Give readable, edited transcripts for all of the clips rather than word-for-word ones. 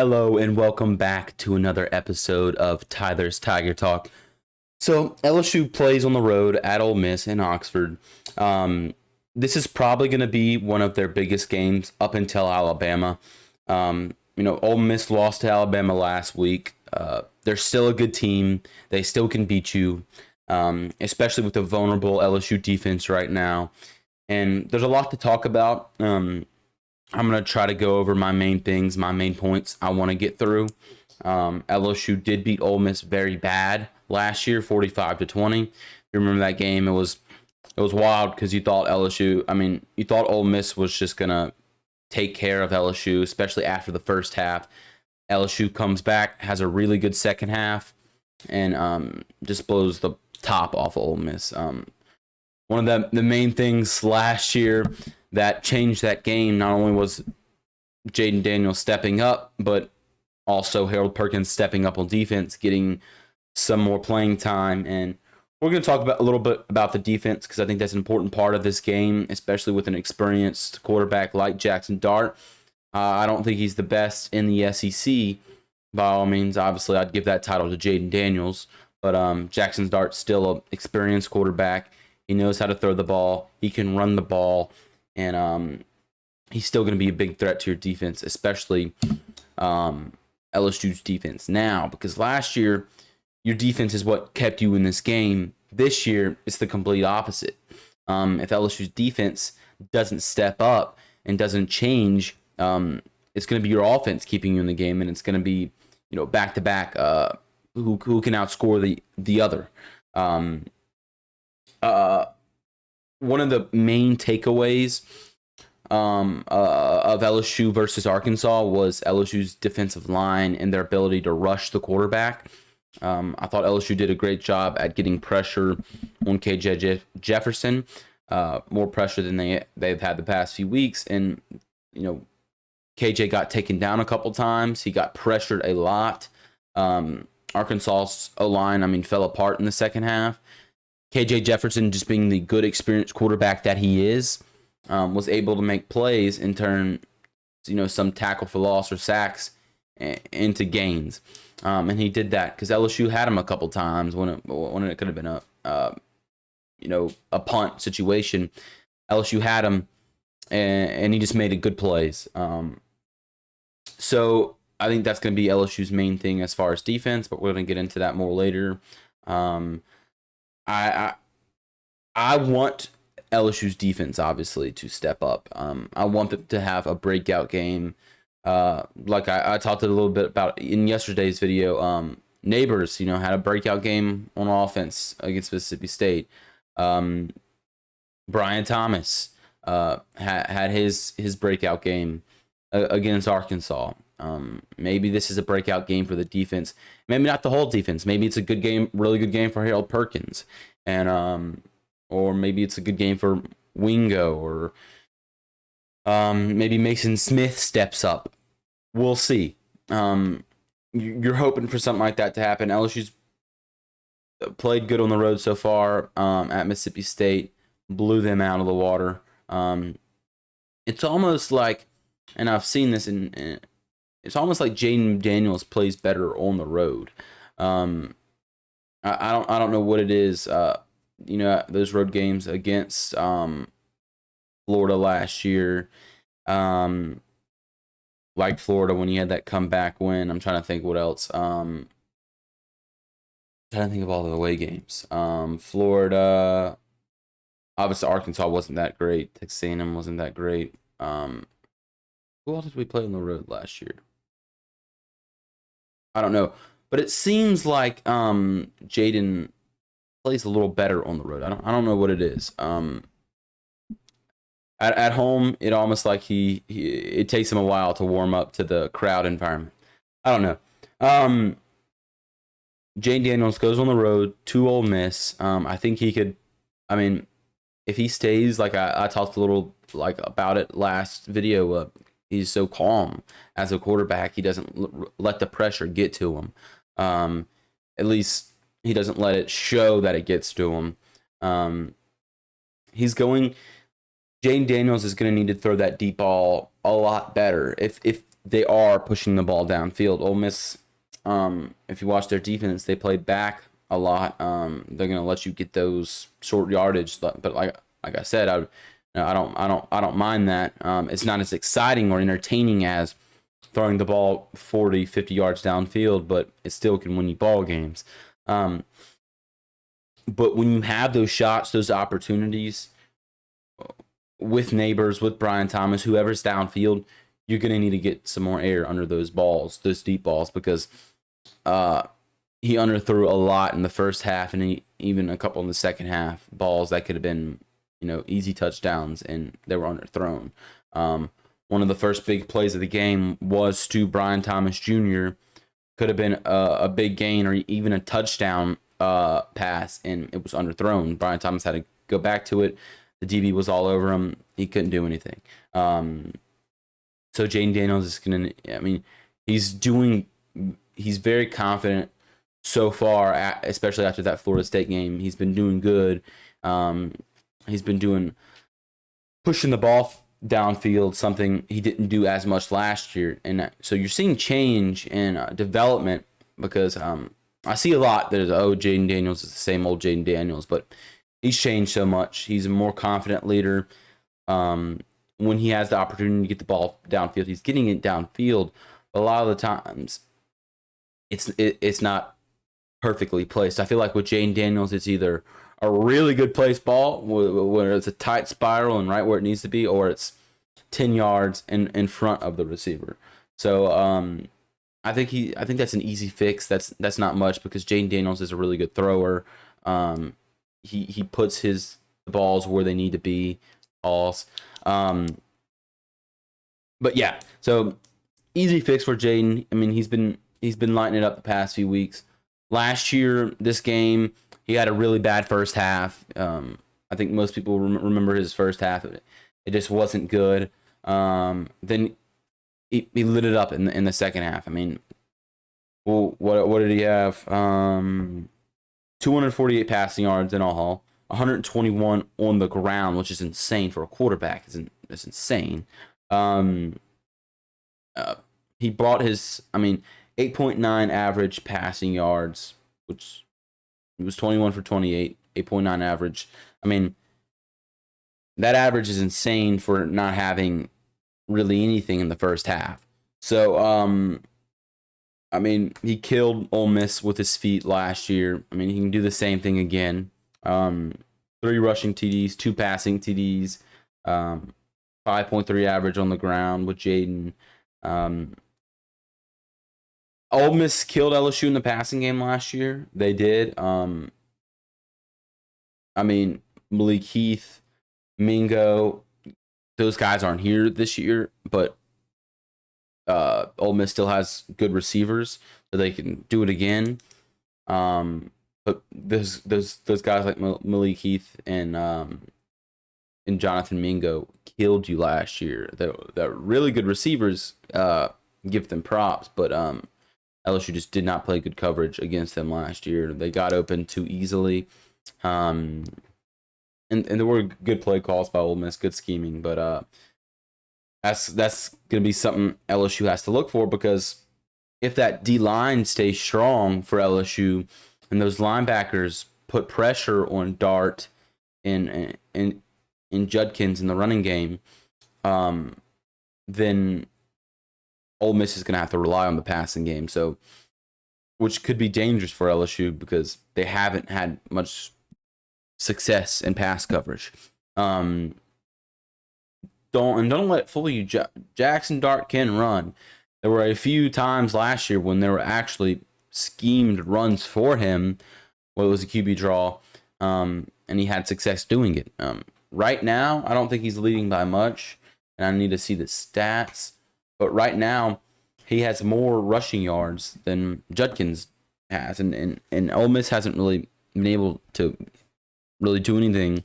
Hello and welcome back to another episode of Tyler's Tiger Talk. So LSU plays on the road at Ole Miss in Oxford. This is probably going to be one of their biggest games up until Alabama. Ole Miss lost to Alabama last week. They're still a good team. They still can beat you, especially with the vulnerable LSU defense right now. And there's a lot to talk about. I'm going to try to go over my main things, my main points I want to get through. LSU did beat Ole Miss very bad last year, 45-20. If you remember that game, it was wild because you thought Ole Miss was just going to take care of LSU, especially after the first half. LSU comes back, has a really good second half, and just blows the top off of Ole Miss. One of the main things last year that changed that game not only was Jaden Daniels stepping up, but also Harold Perkins stepping up on defense, getting some more playing time. And we're going to talk a little bit about the defense because I think that's an important part of this game, especially with an experienced quarterback like Jackson Dart. I don't think he's the best in the SEC. By all means, obviously, I'd give that title to Jaden Daniels. But Jackson Dart's still an experienced quarterback. He knows how to throw the ball. He can run the ball. And he's still going to be a big threat to your defense, especially LSU's defense now. Because last year, your defense is what kept you in this game. This year, it's the complete opposite. If LSU's defense doesn't step up and doesn't change, it's going to be your offense keeping you in the game, and it's going to be back to back who can outscore the other. One of the main takeaways of LSU versus Arkansas was LSU's defensive line and their ability to rush the quarterback. I thought LSU did a great job at getting pressure on KJ Jefferson, more pressure than they've had the past few weeks. And, KJ got taken down a couple times. He got pressured a lot. Arkansas's O-line, fell apart in the second half. KJ Jefferson, just being the good, experienced quarterback that he is, was able to make plays and turn, some tackle for loss or sacks into gains. And he did that because LSU had him a couple times when it could have been a punt situation. LSU had him, and he just made good plays. So I think that's going to be LSU's main thing as far as defense, but we're going to get into that more later. I want LSU's defense, obviously, to step up. I want them to have a breakout game. Like I talked a little bit about in yesterday's video. Neighbors, had a breakout game on offense against Mississippi State. Brian Thomas had his breakout game against Arkansas. Maybe this is a breakout game for the defense. Maybe not the whole defense. Maybe it's a good game, really good game for Harold Perkins, and or maybe it's a good game for Wingo, or maybe Mason Smith steps up. We'll see. You're hoping for something like that to happen. LSU's played good on the road so far at Mississippi State, blew them out of the water. It's almost like, and I've seen this it's almost like Jaden Daniels plays better on the road. I don't know what it is. Those road games against Florida last year, like Florida when he had that comeback win. I'm trying to think what else. Trying to think of all the away games. Florida, obviously Arkansas wasn't that great. Texas A&M wasn't that great. Who else did we play on the road last year? I don't know, but it seems like Jaden plays a little better on the road. I don't know what it is. At home, it almost like it takes him a while to warm up to the crowd environment. I don't know. Jaden Daniels goes on the road to Ole Miss. I think he could. If he stays, like I talked a little about it last video. He's so calm as a quarterback. He doesn't let the pressure get to him. At least he doesn't let it show that it gets to him. Jaden Daniels is going to need to throw that deep ball a lot better. If they are pushing the ball downfield. Ole Miss, if you watch their defense, they play back a lot. They're gonna let you get those short yardage, but like I said, I don't mind that. It's not as exciting or entertaining as throwing the ball 40, 50 yards downfield, but it still can win you ball games. But when you have those shots, those opportunities with Neighbors, with Brian Thomas, whoever's downfield, you're going to need to get some more air under those balls, those deep balls, because he underthrew a lot in the first half and even a couple in the second half, balls that could have been, easy touchdowns, and they were underthrown. One of the first big plays of the game was to Brian Thomas Jr. Could have been a big gain or even a touchdown pass, and it was underthrown. Brian Thomas had to go back to it. The DB was all over him. He couldn't do anything. So Jaden Daniels is going to, he's very confident so far, especially after that Florida State game. He's been doing good. He's been pushing the ball downfield, something he didn't do as much last year. And so you're seeing change and development, because I see a lot that is, Jaden Daniels is the same old Jaden Daniels, but he's changed so much. He's a more confident leader. When he has the opportunity to get the ball downfield, he's getting it downfield. But a lot of the times, it's not perfectly placed. I feel like with Jaden Daniels, it's either a really good placed ball where it's a tight spiral and right where it needs to be, or it's 10 yards in front of the receiver. So I think that's an easy fix. That's not much, because Jaden Daniels is a really good thrower. He puts his balls where they need to be. Balls. But yeah, so easy fix for Jaden. I mean, he's been lighting it up the past few weeks. Last year, this game, he had a really bad first half. I think most people remember his first half. It just wasn't good. Then he lit it up in the second half. I mean, well, what did he have? 248 passing yards in all, 121 on the ground, which is insane for a quarterback. It's insane. He brought his, 8.9 average passing yards, which he was 21 for 28, 8.9 average. I mean, that average is insane for not having really anything in the first half. So, he killed Ole Miss with his feet last year. I mean, he can do the same thing again. 3 rushing TDs, 2 passing TDs, 5.3 average on the ground with Jaden. Ole Miss killed LSU in the passing game last year. They did. Malik Heath, Mingo, those guys aren't here this year, but Ole Miss still has good receivers, so they can do it again. But those guys like Malik Heath and Jonathan Mingo killed you last year. They're really good receivers. Give them props, but LSU just did not play good coverage against them last year. They got open too easily. And there were good play calls by Ole Miss, good scheming, but that's going to be something LSU has to look for, because if that D-line stays strong for LSU and those linebackers put pressure on Dart and Judkins in the running game, then Ole Miss is going to have to rely on the passing game, so which could be dangerous for LSU because they haven't had much success in pass coverage. Don't let it fool you. Jackson Dart can run. There were a few times last year when there were actually schemed runs for him. Well, it was a QB draw, and he had success doing it. Right now, I don't think he's leading by much, and I need to see the stats. But right now, he has more rushing yards than Judkins has, and Ole Miss hasn't really been able to really do anything.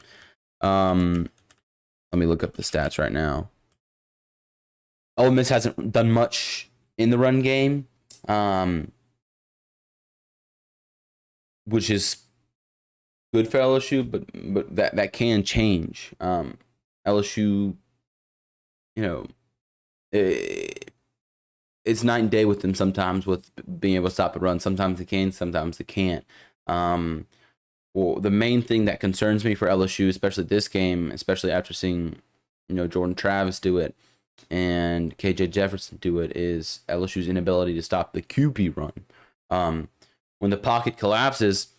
Let me look up the stats right now. Ole Miss hasn't done much in the run game, which is good for LSU, but that can change. LSU, it's night and day with them sometimes with being able to stop the run. Sometimes they can, sometimes they can't. Well, the main thing that concerns me for LSU, especially this game, especially after seeing, Jordan Travis do it and KJ Jefferson do it, is LSU's inability to stop the QB run. When the pocket collapses,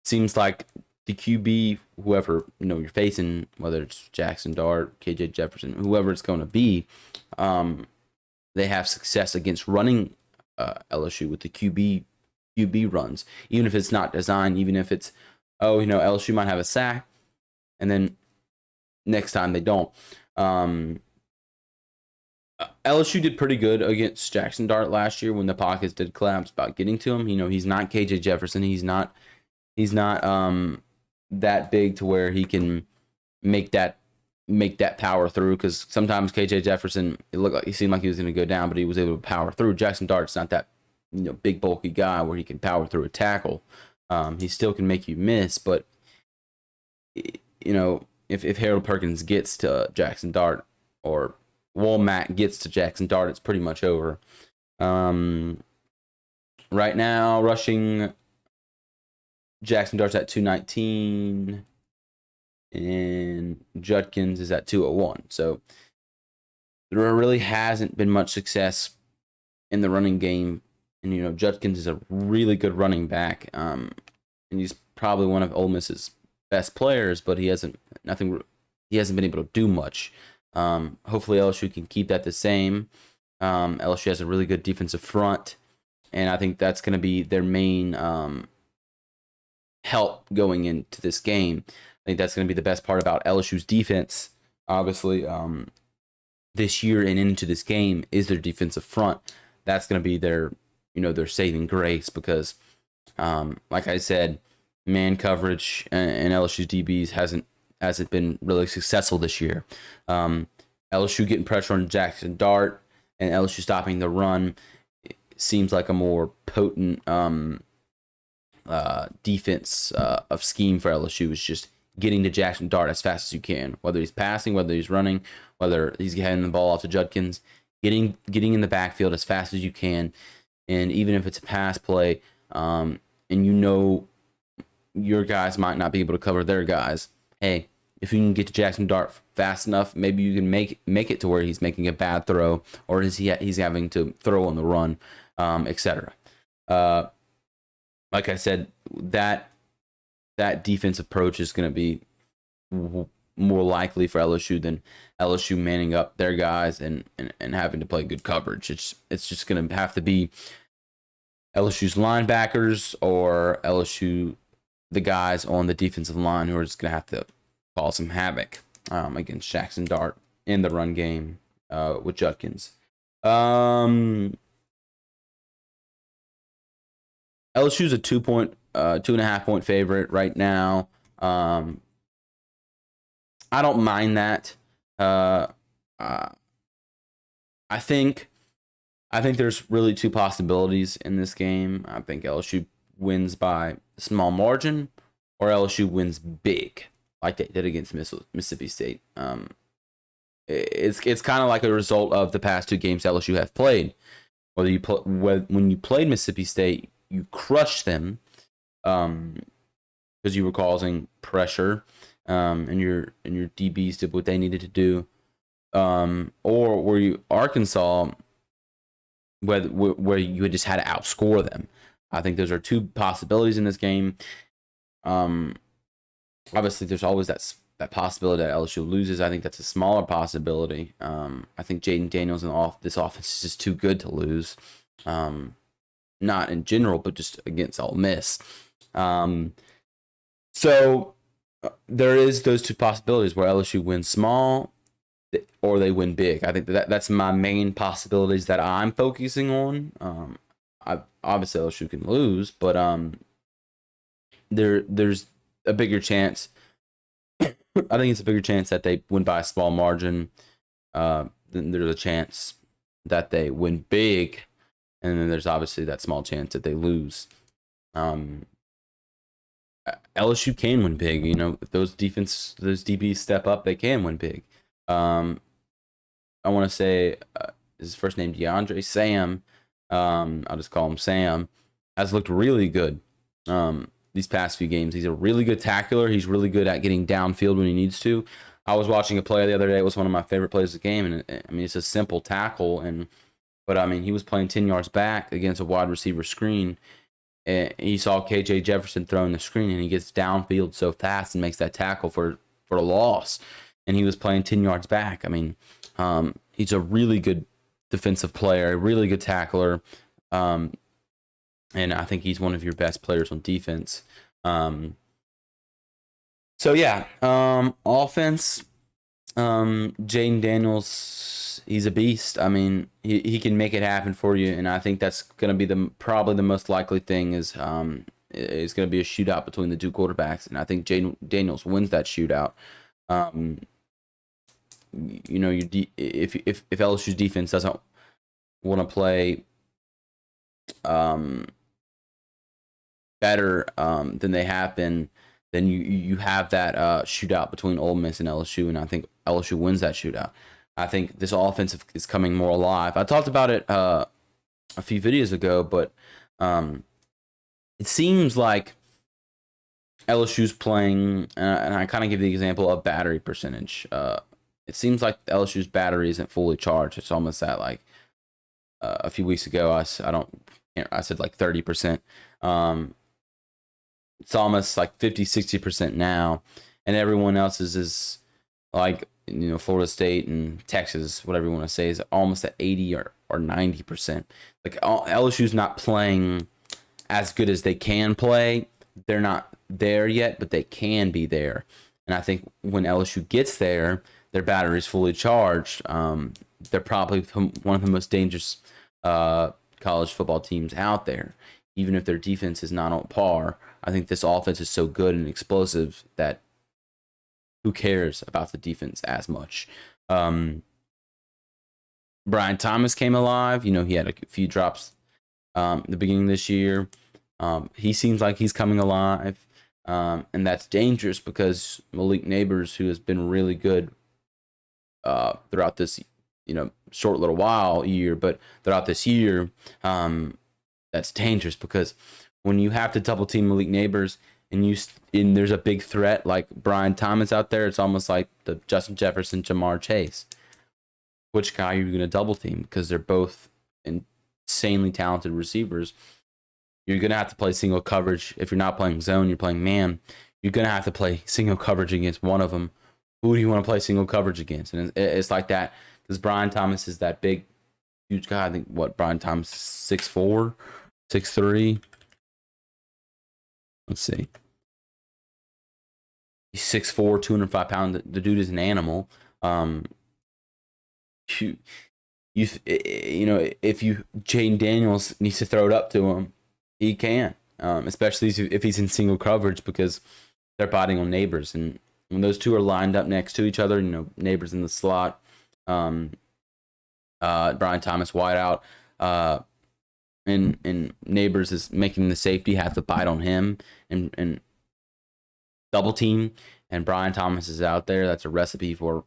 seems like the QB, whoever you're facing, whether it's Jackson Dart, KJ Jefferson, whoever it's going to be, they have success against running LSU with the QB runs, even if it's not designed, even if it's LSU might have a sack, and then next time they don't. LSU did pretty good against Jackson Dart last year when the pockets did collapse about getting to him. He's not KJ Jefferson. He's not that big to where he can make that power through, because sometimes KJ Jefferson, he seemed like he was going to go down, but he was able to power through. Jackson Dart's not that big bulky guy where he can power through a tackle. He still can make you miss, but if Harold Perkins gets to Jackson Dart, or Womack gets to Jackson Dart, it's pretty much over. Right now, rushing, Jackson Dart's at 219, and Judkins is at 201. So there really hasn't been much success in the running game. And, Judkins is a really good running back. And he's probably one of Ole Miss's best players, but he hasn't been able to do much. Hopefully LSU can keep that the same. LSU has a really good defensive front, and I think that's going to be their main help going into this game. I think that's going to be the best part about LSU's defense, obviously, this year and into this game, is their defensive front. That's going to be their saving grace, because, like I said, man coverage and LSU's DBs hasn't been really successful this year. LSU getting pressure on Jackson Dart and LSU stopping the run seems like a more potent defense of scheme for LSU. Is just getting to Jackson Dart as fast as you can, whether he's passing, whether he's running, whether he's handing the ball off to Judkins, getting in the backfield as fast as you can. And even if it's a pass play, and your guys might not be able to cover their guys, hey, if you can get to Jackson Dart fast enough, maybe you can make it to where he's making a bad throw, or he's having to throw on the run, etc. Like I said, that defensive approach is going to be more likely for LSU than LSU manning up their guys and having to play good coverage. It's just going to have to be LSU's linebackers or LSU, the guys on the defensive line, who are just going to have to cause some havoc against Jackson Dart in the run game with Judkins. LSU's a 2.5 point favorite right now. I don't mind that. I think there's really two possibilities in this game. I think LSU wins by a small margin, or LSU wins big, like they did against Mississippi State. It's kind of like a result of the past two games LSU have played. When you played Mississippi State, you crushed them because you were causing pressure, and your DBs did what they needed to do. Or were you Arkansas, where you just had to outscore them? I think those are two possibilities in this game. Obviously, there's always that possibility that LSU loses. I think that's a smaller possibility. I think Jaden Daniels and this offense is just too good to lose. Not in general, but just against Ole Miss. So there is those two possibilities where LSU wins small or they win big. I think that's my main possibilities that I'm focusing on. Obviously LSU can lose, but there's a bigger chance. I think it's a bigger chance that they win by a small margin. Then there's a chance that they win big, and then there's obviously that small chance that they lose. LSU can win big. If those DBs step up, they can win big. I want to say his first name DeAndre Sam. I'll just call him Sam. Has looked really good these past few games. He's a really good tackler. He's really good at getting downfield when he needs to. I was watching a play the other day. It was one of my favorite plays of the game, and I mean, it's a simple tackle, but I mean, he was playing 10 yards back against a wide receiver screen, and he saw KJ Jefferson throwing the screen, and he gets downfield so fast and makes that tackle for a loss, and he was playing 10 yards back. I mean, he's a really good defensive player, a really good tackler, and I think he's one of your best players on defense. So yeah, offense, Jaden Daniels, he's a beast. I mean, he can make it happen for you, and I think that's going to be probably the most likely thing is going to be a shootout between the two quarterbacks, and I think Jaden Daniels wins that shootout. You know, if LSU's defense doesn't want to play better than they have been, then you have that shootout between Ole Miss and LSU, and I think LSU wins that shootout. I think this offense is coming more alive. I talked about it a few videos ago, but it seems like LSU's playing, and I kind of give the example of battery percentage. It seems like LSU's battery isn't fully charged. It's almost at like a few weeks ago. I said like 30%. It's almost like 50-60% now, and everyone else is like, you know, Florida State and Texas, whatever you want to say, is almost at 80 or 90%. Like LSU's not playing as good as they can play. They're not there yet, but they can be there. And I think when LSU gets there, their battery is fully charged. They're probably one of the most dangerous college football teams out there. Even if their defense is not on par, I think this offense is so good and explosive that who cares about the defense as much? Brian Thomas came alive. You know, he had a few drops at the beginning of this year. He seems like he's coming alive, and that's dangerous because Malik Neighbors, who has been really good throughout this, you know, short little year, but throughout this year, that's dangerous because when you have to double team Malik Neighbors and there's a big threat like Brian Thomas out there, it's almost like the Justin Jefferson, Jamar Chase. Which guy are you going to double team? Because they're both insanely talented receivers. You're going to have to play single coverage. If you're not playing zone, you're playing man. You're going to have to play single coverage against one of them. Who do you want to play single coverage against? And it's like that because Brian Thomas is that big, huge guy. I think Brian Thomas is 6'4", 6'3". Let's see. He's 6'4", 205 pounds. The dude is an animal. You know, if Jaden Daniels needs to throw it up to him, he can. Especially if he's in single coverage because they're biting on Neighbors, and when those two are lined up next to each other, you know, Neighbors in the slot, Brian Thomas wide out, and Neighbors is making the safety have to bite on him and double team, and Brian Thomas is out there. That's a recipe for,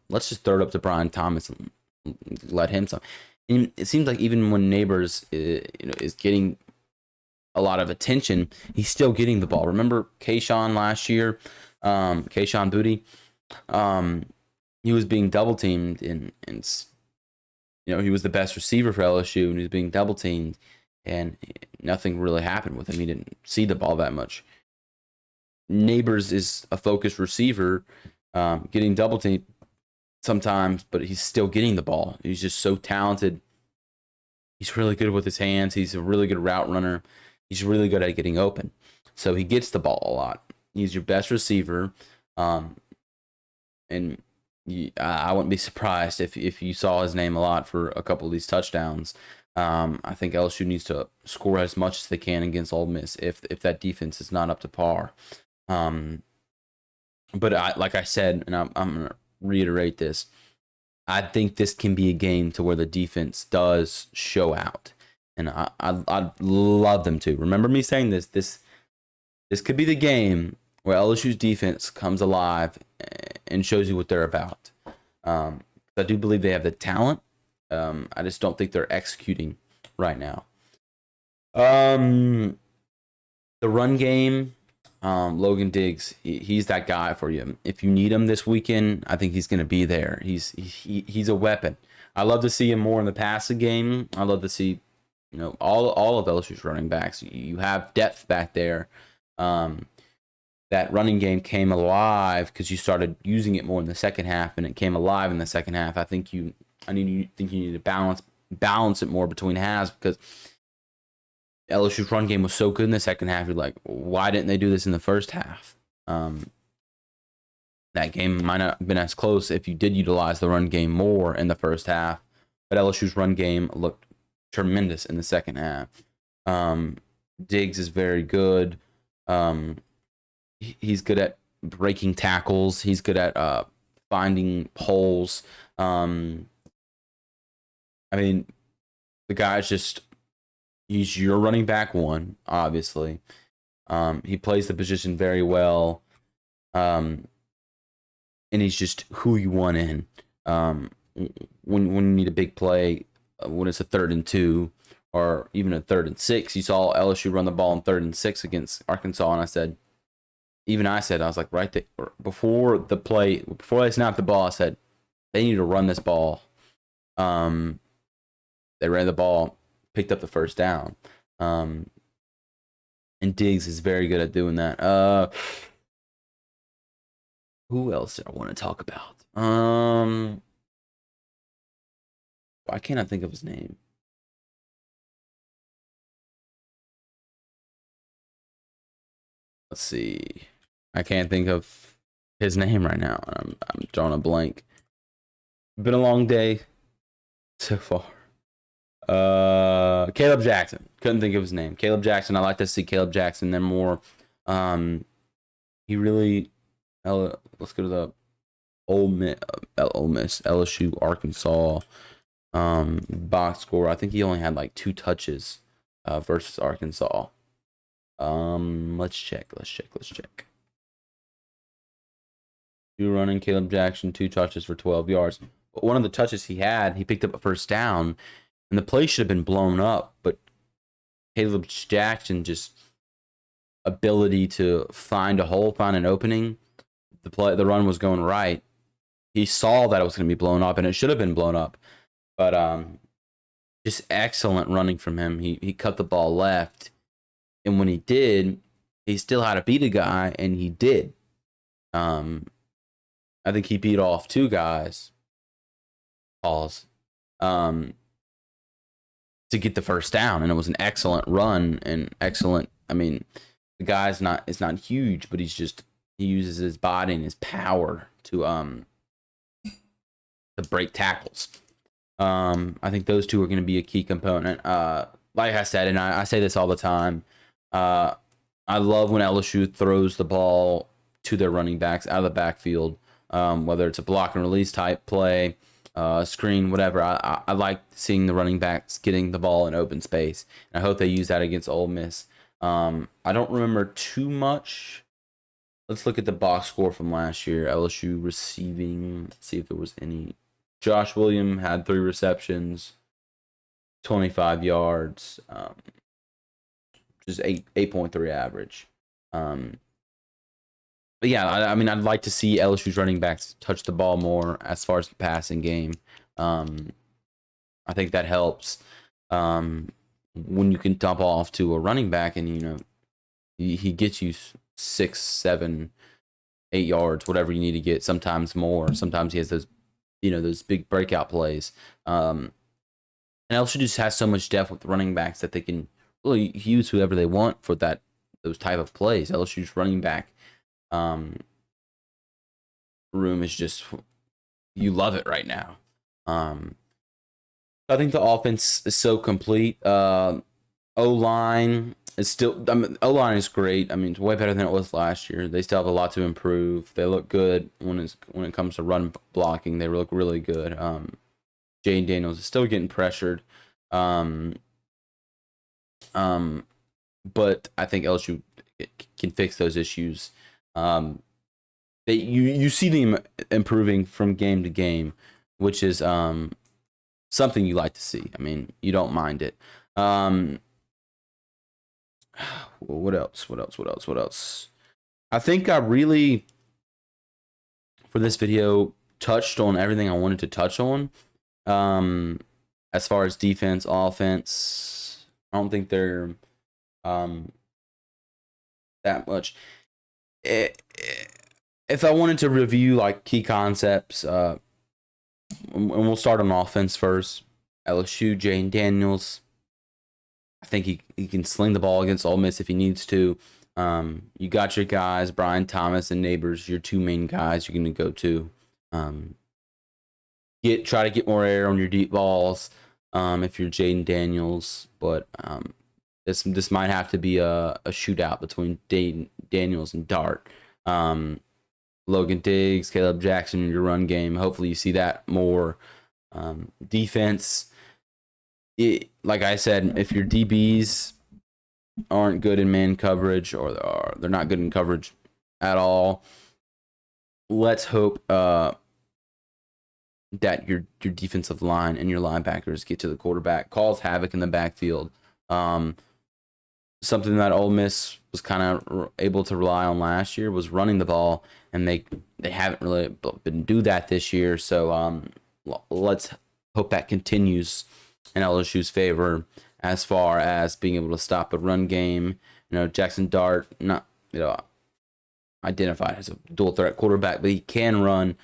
let's just throw it up to Brian Thomas and let him some. And it seems like even when Neighbors is getting a lot of attention, he's still getting the ball. Remember Kayshawn last year, Kayshawn Booty, he was being double teamed, and you know, he was the best receiver for LSU, and he was being double teamed, and nothing really happened with him. He didn't see the ball that much. Neighbors is a focused receiver, getting double teamed sometimes, but he's still getting the ball. He's just so talented. He's really good with his hands. He's a really good route runner. He's really good at getting open. So he gets the ball a lot. He's your best receiver. And I wouldn't be surprised if you saw his name a lot for a couple of these touchdowns. I think LSU needs to score as much as they can against Ole Miss if that defense is not up to par. But like I said, and I'm going to reiterate this, I think this can be a game to where the defense does show out. And I'd love them to. Remember me saying this. This could be the game where LSU's defense comes alive and shows you what they're about. I do believe they have the talent. I just don't think they're executing right now. The run game, Logan Diggs, he's that guy for you. If you need him this weekend, I think he's going to be there. He's a weapon. I love to see him more in the passing game. I love to see, all of LSU's running backs. You have depth back there. That running game came alive because you started using it more in the second half, and it came alive in the second half. I think you need to balance it more between halves, because LSU's run game was so good in the second half. You're like, why didn't they do this in the first half? That game might not have been as close if you did utilize the run game more in the first half, but LSU's run game looked tremendous in the second half. Diggs is very good. He's good at breaking tackles. He's good at finding holes. I mean, the guy's just, he's your running back one, obviously. He plays the position very well. And he's just who you want in. When you need a big play, when it's a 3rd and 2, or even a 3rd and 6. You saw LSU run the ball in 3rd and 6 against Arkansas, and I was like, right there, before they snapped the ball, I said, they need to run this ball. They ran the ball, picked up the first down. And Diggs is very good at doing that. Who else did I want to talk about? Why can't I think of his name? Let's see. I can't think of his name right now. I'm drawing a blank. Been a long day so far. Caleb Jackson. Couldn't think of his name. Caleb Jackson. I like to see Caleb Jackson then more. He really. Let's go to the Ole Miss, LSU, Arkansas box score. I think he only had like 2 touches versus Arkansas. Let's check. 2 running, Caleb Jackson, 2 touches for 12 yards. But one of the touches he picked up a first down, and the play should have been blown up. But Caleb Jackson just ability to find a hole, find an opening. The run was going right. He saw that it was going to be blown up, and it should have been blown up. But just excellent running from him. He cut the ball left, and when he did, he still had to beat a guy, and he did. I think he beat off 2 guys. Pause. To get the first down, and it was an excellent run and excellent. I mean, the guy's it's not huge, but he uses his body and his power to break tackles. I think those 2 are going to be a key component. Like I said, and I say this all the time, I love when LSU throws the ball to their running backs out of the backfield, whether it's a block and release type play, screen, whatever. I like seeing the running backs getting the ball in open space, and I hope they use that against Ole Miss. I don't remember too much. Let's look at the box score from last year. LSU receiving. Let's see if there was any. Josh Williams had 3 receptions, 25 yards, just 8.3 average. But yeah, I mean, I'd like to see LSU's running backs touch the ball more as far as the passing game. I think that helps. When you can dump off to a running back and he gets you 6, 7, 8 yards, whatever you need to get. Sometimes more. Sometimes he has those big breakout plays. And LSU just has so much depth with running backs that they can really use whoever they want for those type of plays. LSU's running back room is just, you love it right now. I think the offense is so complete. O-line is still, O-line is great. I mean, it's way better than it was last year. They still have a lot to improve. They look good when it comes to run blocking. They look really good. Jane Daniels is still getting pressured. But I think LSU can fix those issues. You see them improving from game to game, which is something you like to see. I mean, you don't mind it. What else? What else? What else? What else? I think I really, for this video, touched on everything I wanted to touch on. As far as defense, offense, I don't think they're that much. If I wanted to review like key concepts, and we'll start on offense first. LSU, Jane Daniels. I think he can sling the ball against Ole Miss if he needs to. You got your guys, Brian Thomas and Neighbors, your two main guys you're going to go to. Try to get more air on your deep balls if you're Jaden Daniels, but this might have to be a shootout between Daniels and Dart. Logan Diggs, Caleb Jackson in your run game. Hopefully you see that more. Defense, like I said, if your DBs aren't good in man coverage or they're not good in coverage at all, let's hope that your defensive line and your linebackers get to the quarterback, cause havoc in the backfield. Something that Ole Miss was kind of able to rely on last year was running the ball, and they haven't really been do that this year. So let's hope that continues in LSU's favor as far as being able to stop a run game. Jackson Dart, not identified as a dual threat quarterback, but he can run.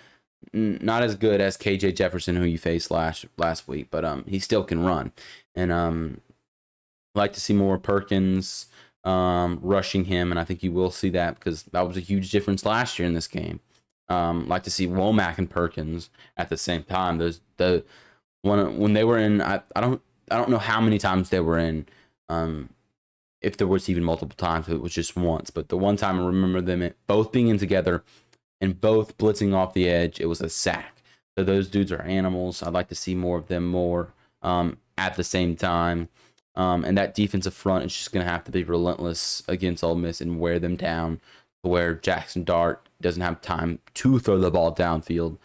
Not as good as KJ Jefferson, who you faced last week, but he still can run. And like to see more Perkins rushing him, and I think you will see that because that was a huge difference last year in this game. Like to see Womack and Perkins at the same time. When they were in, I don't know how many times they were in. If there was even multiple times, if it was just once. But the one time I remember them both being in together and both blitzing off the edge, it was a sack. So those dudes are animals. I'd like to see more of them at the same time. And that defensive front is just going to have to be relentless against Ole Miss and wear them down to where Jackson Dart doesn't have time to throw the ball downfield,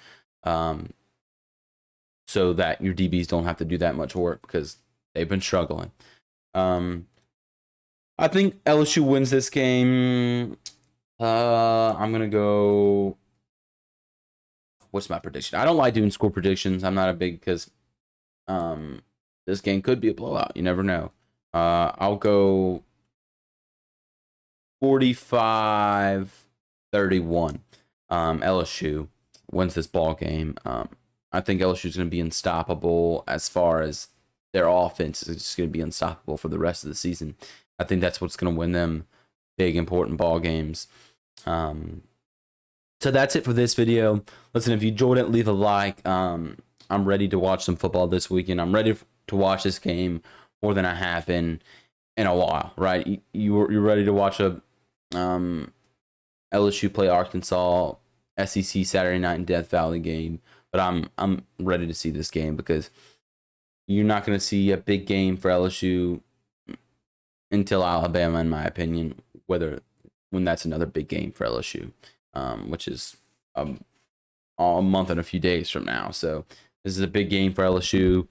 so that your DBs don't have to do that much work because they've been struggling. I think LSU wins this game. I'm going to go... What's my prediction? I don't like doing score predictions. I'm not a big... because this game could be a blowout. You never know. I'll go 45-31. LSU wins this ball game. I think LSU is going to be unstoppable as far as their offense is just going to be unstoppable for the rest of the season. I think that's what's going to win them big, important ball games. So that's it for this video. Listen, if you enjoyed it, leave a like. I'm ready to watch some football this weekend. I'm ready to watch this game more than I have been in a while, right? You're ready to watch a LSU play Arkansas, SEC Saturday night in Death Valley game, but I'm ready to see this game because you're not going to see a big game for LSU until Alabama, in my opinion, when that's another big game for LSU, which is a month and a few days from now. So this is a big game for LSU.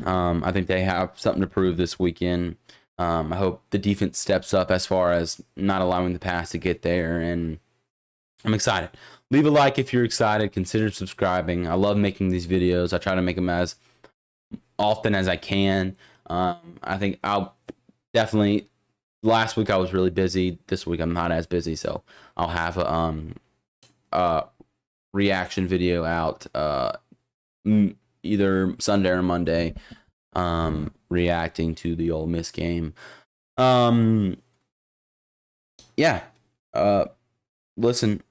I think they have something to prove this weekend. I hope the defense steps up as far as not allowing the pass to get there, and I'm excited. Leave a like if you're excited. Consider subscribing. I love making these videos. I try to make them as often as I can. I think I'll definitely... Last week I was really busy. This week I'm not as busy, so I'll have a reaction video out either Sunday or Monday, reacting to the Ole Miss game. Listen,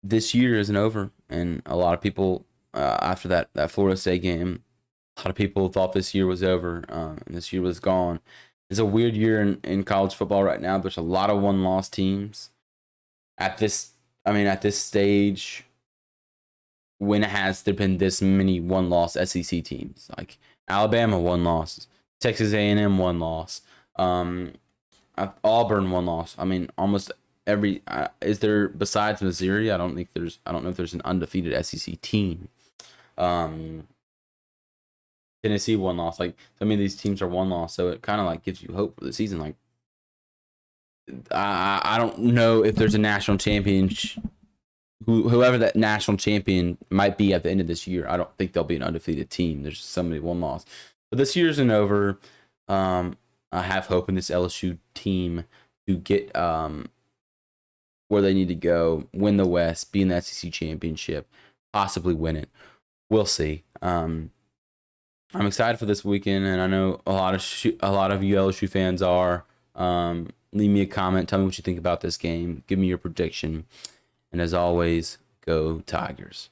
this year isn't over, and a lot of people after that Florida State game, a lot of people thought this year was over, and this year was gone. It's a weird year in college football right now. There's a lot of one-loss teams at this stage. When has there been this many one-loss SEC teams? Like Alabama, one loss. Texas A&M, one loss. Auburn, one loss. I mean, almost every. Is there, besides Missouri? I don't know if there's an undefeated SEC team. Tennessee one loss. Like so many of these teams are one loss, so it kind of like gives you hope for the season. Like I don't know if there's a national champion. Whoever that national champion might be at the end of this year, I don't think they'll be an undefeated team. There's somebody one loss, but this year isn't over. I have hope in this LSU team to get where they need to go, win the West, be in the SEC championship, possibly win it. We'll see. I'm excited for this weekend, and I know a lot of you LSU fans are. Leave me a comment. Tell me what you think about this game. Give me your prediction. And as always, go Tigers.